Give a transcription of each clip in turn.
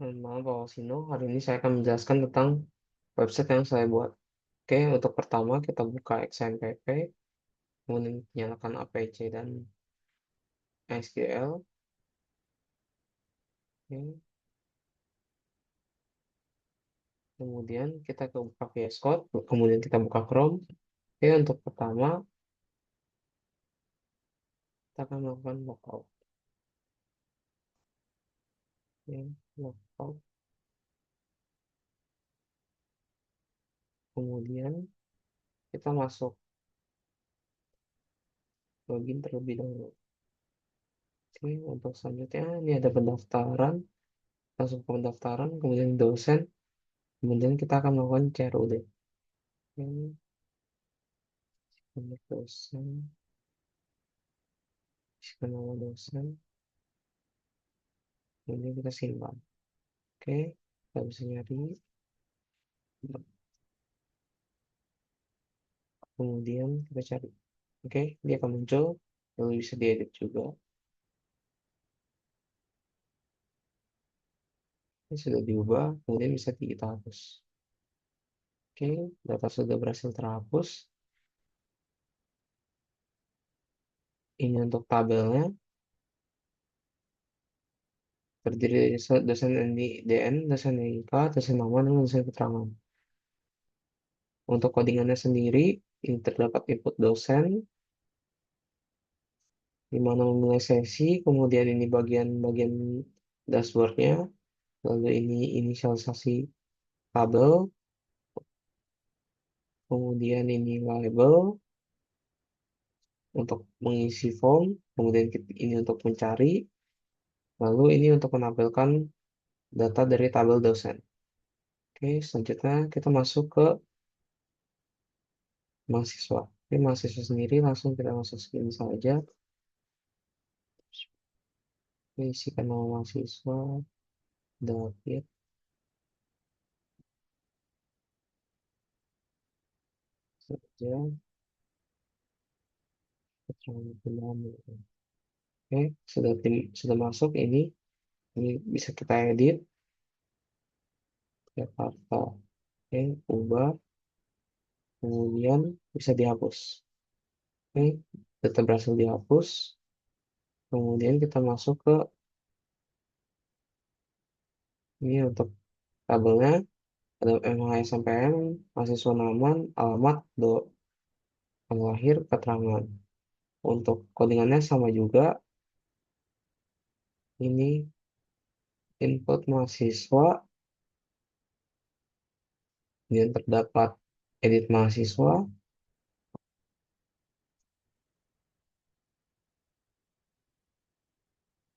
Maaf Pak Wasino, hari ini saya akan menjelaskan tentang website yang saya buat. Oke, untuk pertama kita buka XMPP, kemudian nyalakan APC dan SQL. Oke, kemudian kita ke buka VS Code, kemudian kita buka Chrome. Oke, untuk pertama kita akan melakukan logout. Oke, logout. Kemudian kita masuk login terlebih dahulu. Oke, untuk selanjutnya ini ada pendaftaran, masuk ke pendaftaran, kemudian dosen, kemudian kita akan melakukan CRUD. Oke, untuk dosen, isi nama dosen, kemudian kita simpan. Oke, kita bisa nyari, kemudian kita cari. Oke, dia akan muncul, lalu bisa diedit juga. Ini sudah diubah, kemudian bisa kita hapus. Oke, data sudah berhasil terhapus. Ini untuk tabelnya, terdiri dari dosen NIDN, dosen NIK, dosen nama, dan dosen keterangan. Untuk codingannya sendiri, ini terdapat input dosen, di mana memulai sesi, kemudian ini bagian-bagian dashboardnya, lalu ini inisialisasi tabel, kemudian ini label untuk mengisi form, kemudian ini untuk mencari, lalu ini untuk menampilkan data dari tabel dosen. Oke, selanjutnya kita masuk ke mahasiswa. Oke, mahasiswa sendiri langsung kita masuk sini saja. Oke, isikan nama mahasiswa, David, saja, keterangan pendahulu. Oke, sudah masuk ini bisa kita edit, Jakarta. Oke, ubah, kemudian bisa dihapus. Oke, data berhasil dihapus. Kemudian kita masuk ke ini untuk tabelnya ada MHSMPM, mahasiswa nama, alamat, tanggal lahir, keterangan. Untuk codingannya sama juga. Ini input mahasiswa, kemudian terdapat edit mahasiswa,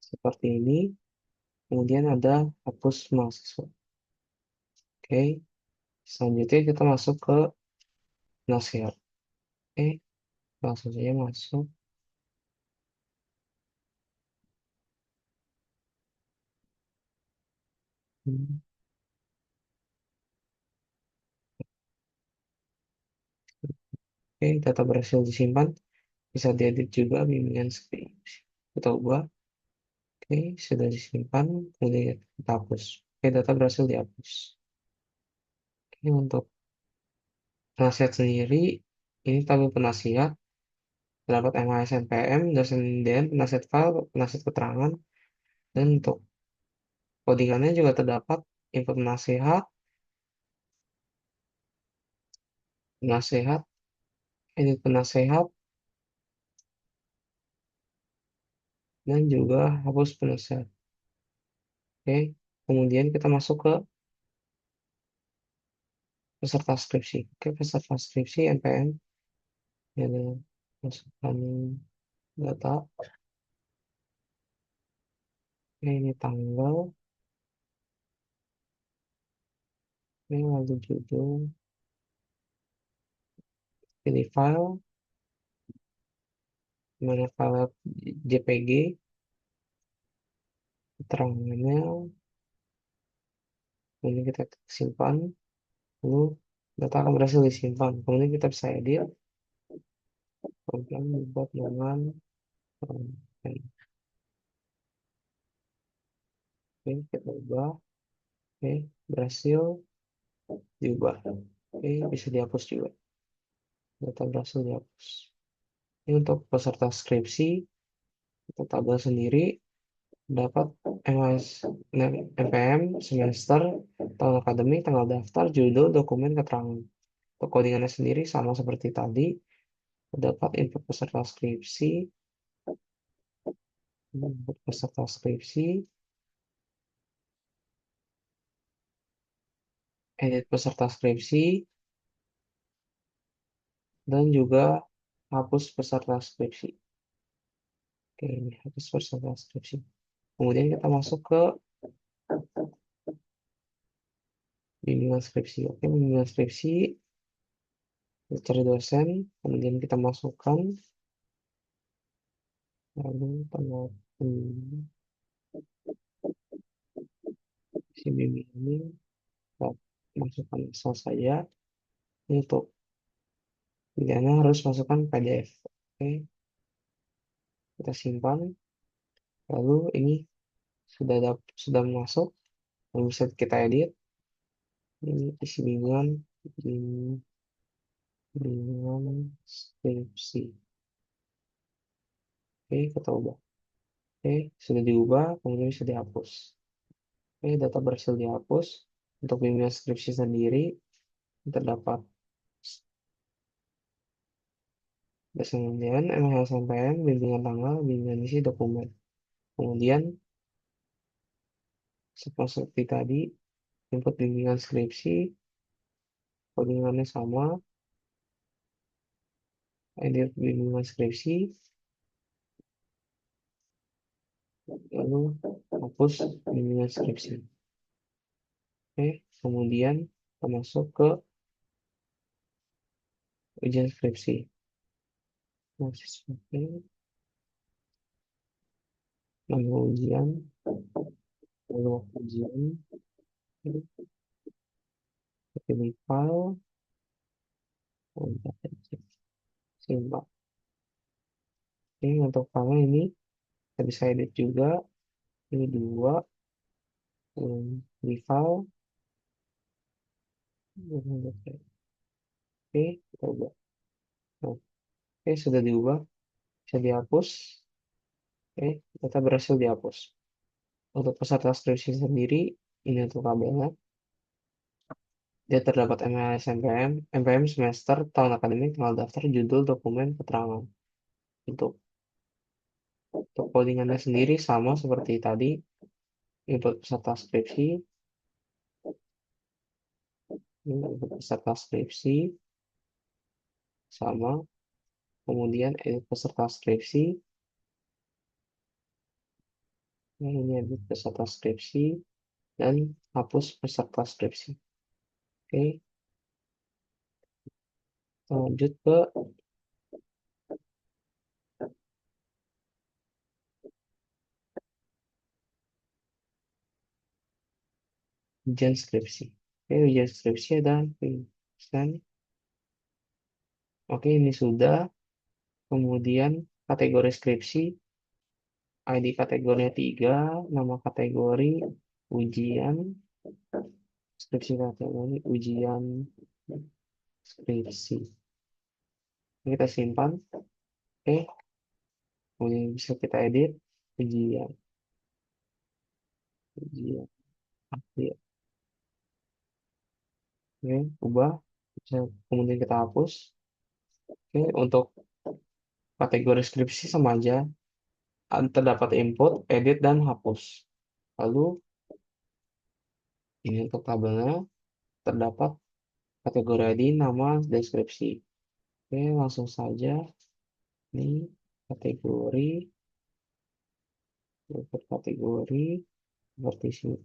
seperti ini. Kemudian ada hapus mahasiswa. Oke, selanjutnya kita masuk ke nasihat. Oke, langsung saja masuk. Hmm. Oke, data berhasil disimpan. Bisa diedit juga bimbingan skripsi. Kita ubah. Oke, sudah disimpan. Kemudian kita hapus. Oke, data berhasil dihapus. Oke, untuk penasihat sendiri, ini tabel penasihat. Terdapat MHSMPM, dosen DN, penasihat file, penasihat keterangan. Dan untuk codingannya juga terdapat info penasihat, penasehat, edit penasehat, dan juga hapus penasehat. Oke, kemudian kita masuk ke peserta skripsi. Oke, peserta skripsi NPM. Ini adalah masukkan data. Oke, ini tanggal. Oke, lalu judul. Pilih file. Mana file JPG. Keterangannya. Kemudian kita simpan. Lalu data akan berhasil disimpan. Kemudian kita bisa edit. Program dibuat dengan oke, kita ubah. Oke, berhasil diubah. Oke, bisa dihapus juga. Data berhasil dihapus. Ini untuk peserta skripsi, untuk tabel sendiri, dapat MAS, MPM, semester, tahun akademik, tanggal daftar, judul, dokumen, keterangan. Untuk codingannya sendiri sama seperti tadi, dapat input peserta skripsi, edit peserta skripsi, dan juga hapus peserta skripsi. Oke, ini hapus peserta skripsi. Kemudian kita masuk ke bimbingan skripsi. Oke, bimbingan skripsi, cari dosen, kemudian kita masukkan, lalu tanggal si bimbing ini, kita masukkan asal saja. Ini untuk pilihannya harus masukkan PDF. Oke, kita simpan. Lalu ini sudah masuk, lalu bisa kita edit. Ini isi bimbingan skripsi. Oke, kita ubah. Oke, sudah diubah, kemudian bisa dihapus. Oke, data berhasil dihapus. Untuk bimbingan skripsi sendiri, terdapat kemudian MHSMPM, bimbingan tanggal, bimbingan isi dokumen. Kemudian, seperti tadi, input bimbingan skripsi, codingannya sama, edit bimbingan skripsi, lalu hapus bimbingan skripsi. Oke, kemudian kita masuk ke ujian skripsi. Nama ujian, lalu ujian, pilih file, simpan. Ini untuk file ini kita bisa edit juga. Ini dua, di file. Oke, kita ubah. Nah, oke, sudah diubah, bisa dihapus. Oke, data berhasil dihapus. Untuk peserta skripsi sendiri, ini untuk tabelnya. Dia terdapat MLS MPM, MPM semester, tahun akademik, tanggal daftar, judul, dokumen, keterangan. Untuk codingannya sendiri sama seperti tadi, input peserta skripsi, ini input peserta skripsi, sama, kemudian edit peserta skripsi, nah, ini edit peserta skripsi, dan hapus peserta skripsi. Oke, kita lanjut ke ujian skripsi. Oke, ujian skripsi ada penulisan. Oke, ini sudah. Kemudian kategori skripsi, ID kategorinya 3, nama kategori, ujian, skripsi kategori, ujian skripsi. Ini kita simpan. Oke, kemudian bisa kita edit, ujian, ujian, akhir. Oke, ubah. Kemudian kita hapus. Oke, untuk kategori skripsi sama aja. Terdapat input, edit, dan hapus. Lalu, ini untuk tabelnya, terdapat kategori ID, nama, deskripsi. Oke, langsung saja. Ini kategori, input kategori,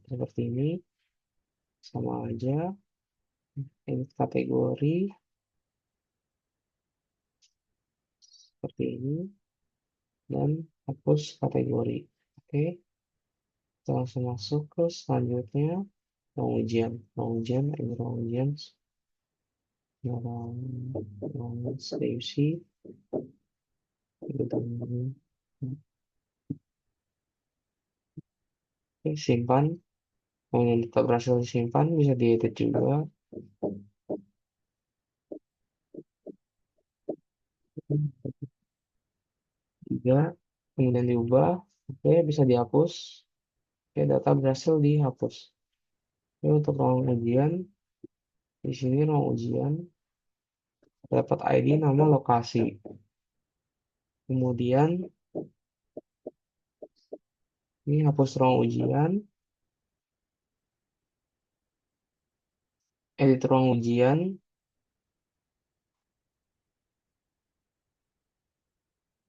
seperti ini. Sama aja. Input kategori, seperti ini. Dan hapus kategori. Oke, kita langsung masuk ke selanjutnya. Ruang ujian, ini ruang ujian. Ruang skripsi. Oke, simpan. Kemudian data berhasil disimpan, bisa diedit juga. Tiga, kemudian diubah. Oke, bisa dihapus. Oke, data berhasil dihapus. Oke, untuk ruang ujian, di sini ruang ujian dapat ID, nama, lokasi. Kemudian ini hapus ruang ujian, edit ruang ujian,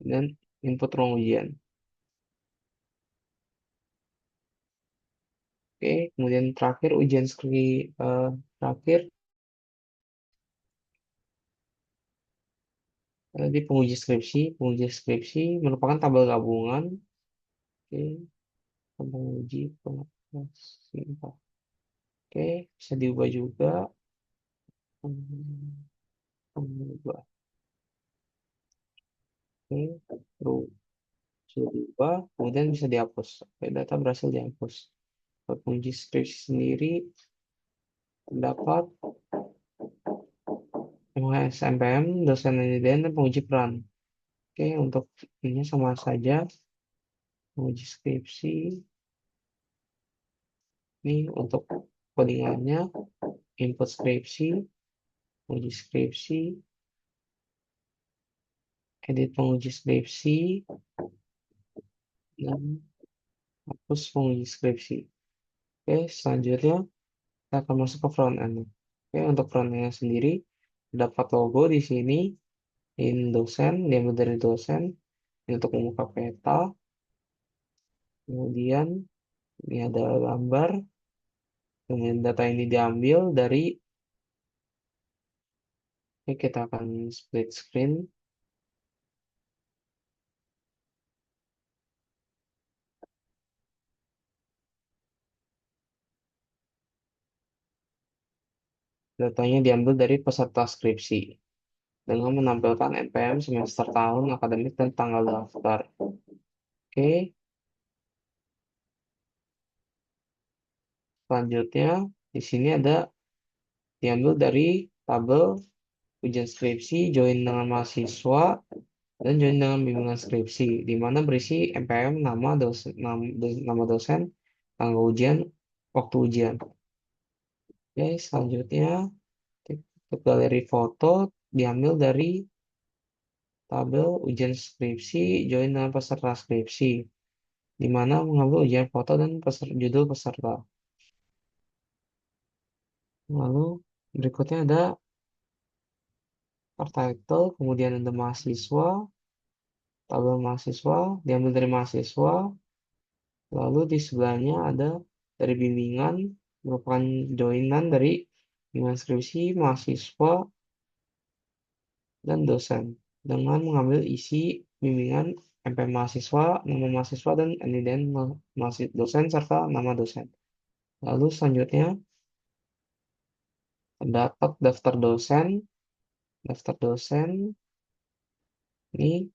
dan input ruang ujian. Oke, kemudian terakhir ujian terakhir di penguji skripsi. Penguji skripsi merupakan tabel gabungan. Oke, penguji simpan. Oke, bisa diubah juga. Ubah. Oke, terus sudah diubah, kemudian bisa dihapus. Oke, data berhasil dihapus. Penguji skripsi sendiri terdapat MHSMPM, dosen penelitian, dan penguji peran. Oke, untuk ini sama saja. Penguji skripsi. Ini untuk codingannya, input skripsi, penguji skripsi, edit penguji skripsi, dan hapus penguji skripsi. Oke, selanjutnya kita akan masuk ke front end. Oke, untuk front end sendiri, dapat logo di sini, in dosen, diambil dari dosen, ini untuk membuka peta, kemudian ini ada gambar, kemudian data ini diambil dari, ini kita akan split screen, datanya diambil dari peserta skripsi, dengan menampilkan NPM, semester, tahun, akademik, dan tanggal daftar. Oke, selanjutnya di sini ada diambil dari tabel ujian skripsi, join dengan mahasiswa, dan join dengan bimbingan skripsi, di mana berisi NPM, nama dosen, tanggal ujian, waktu ujian. Oke, selanjutnya untuk galeri foto diambil dari tabel ujian skripsi, join dengan peserta skripsi, di mana mengambil ujian foto dan judul peserta. Lalu berikutnya ada title, kemudian ada mahasiswa, tabel mahasiswa, diambil dari mahasiswa, lalu di sebelahnya ada dari bimbingan, merupakan joinan dari bimbingan skripsi, mahasiswa, dan dosen, dengan mengambil isi bimbingan MP mahasiswa, nama mahasiswa, dan NIDN dosen, serta nama dosen. Lalu selanjutnya terdapat daftar dosen, ini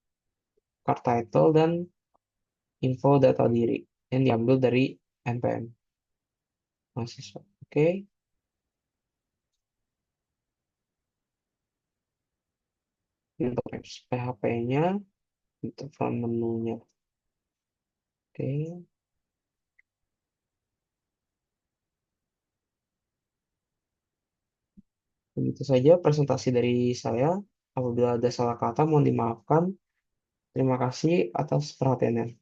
card title, dan info data diri yang diambil dari NPM mahasiswa. Oke, untuk PHP-nya, untuk front menunya. Oke, begitu saja presentasi dari saya. Apabila ada salah kata, mohon dimaafkan. Terima kasih atas perhatiannya.